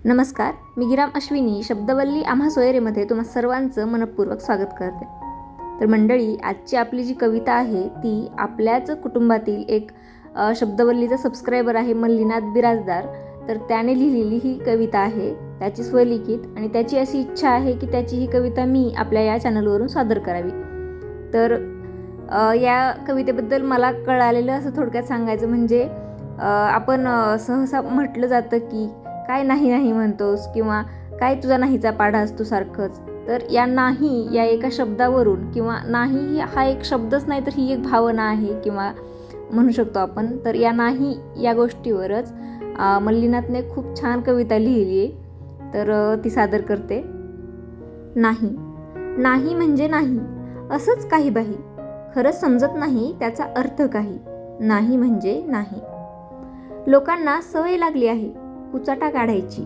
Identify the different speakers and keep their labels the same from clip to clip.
Speaker 1: नमस्कार, मी गिराम अश्विनी शब्दवल्ली आम्हा सोयरेमध्ये तुम्हा सर्वांचं मनपूर्वक स्वागत करते। तर मंडळी, आजची आपली जी कविता आहे ती आपल्याच कुटुंबातील एक शब्दवल्लीचा सबस्क्रायबर आहे मल्लीनाथ बिराजदार। तर त्याने लिहिलेली ही कविता आहे, त्याची स्वलिखित, आणि त्याची अशी इच्छा आहे की त्याची ही कविता मी आपल्या या चॅनलवरून सादर करावी। तर या कवितेबद्दल मला कळालेलं असं थोडक्यात सांगायचं म्हणजे आपण सहसा म्हटलं जातं की काय नाही नाही म्हणतोस किंवा काय तुझा नाहीचा पाढा असतो सारखंच। तर या नाही या एका शब्दावरून, किंवा नाही हा एक शब्दच नाही तर ही एक भावना आहे किंवा म्हणू शकतो आपण। तर या नाही या गोष्टीवरच मल्लीनाथने खूप छान कविता लिहिली आहे, तर ती सादर करते। नाही नाही म्हणजे नाही, असंच काही बाही, खरंच समजत नाही त्याचा अर्थ काही। नाही म्हणजे नाही। लोकांना सवय लागली आहे कुचाटा काढायची,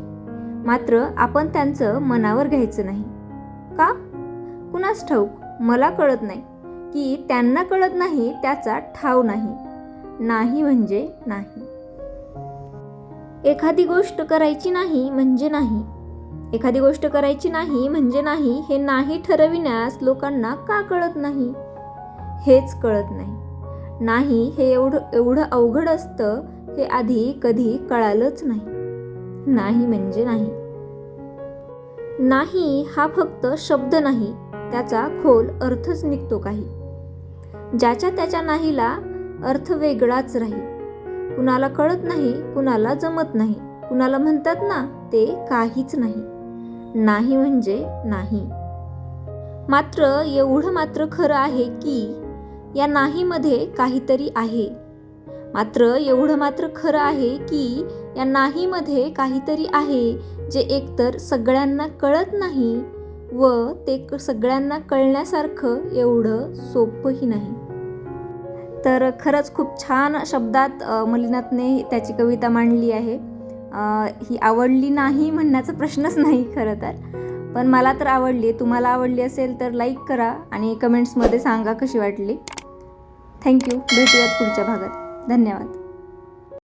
Speaker 1: मात्र आपण त्यांचं मनावर घ्यायचं नाही। का कुणास ठाऊक, मला कळत नाही की त्यांना कळत नाही त्याचा ठाव नाही। नाही म्हणजे नाही। एखादी गोष्ट करायची नाही म्हणजे नाही, एखादी गोष्ट करायची नाही म्हणजे नाही, हे नाही ठरविण्यास लोकांना का कळत नाही, हेच कळत नाही। नाही हे एवढं अवघड असतं हे आधी कधी कळालंच नाही। नाही म्हणजे नाही। नाही हा फक्त शब्द नाही, त्याचा खोल अर्थच निघतो काही। ज्याच्या त्याच्या नाहीला अर्थ वेगळाच राहील। कुणाला कळत नाही, कुणाला जमत नाही, कुणाला म्हणतात ना ते काहीच नाही। नाही म्हणजे नाही। मात्र एवढं मात्र खरं आहे की या नाहीमध्ये काहीतरी आहे। मात्र एवढं मात्र खरं आहे की या नाहीमध्ये काहीतरी आहे जे एकतर सगळ्यांना कळत नाही व ते सगळ्यांना कळण्यासारखं एवढं सोपंही नाही। तर खरंच खूप छान शब्दात मल्लीनाथने त्याची कविता मांडली आहे। ही आवडली नाही म्हणण्याचा प्रश्नच नाही खरं तर, पण मला तर आवडली। तुम्हाला आवडली असेल तर लाईक करा आणि कमेंट्समध्ये सांगा कशी वाटली। थँक्यू। भेटूयात पुढच्या भागात। धन्यवाद।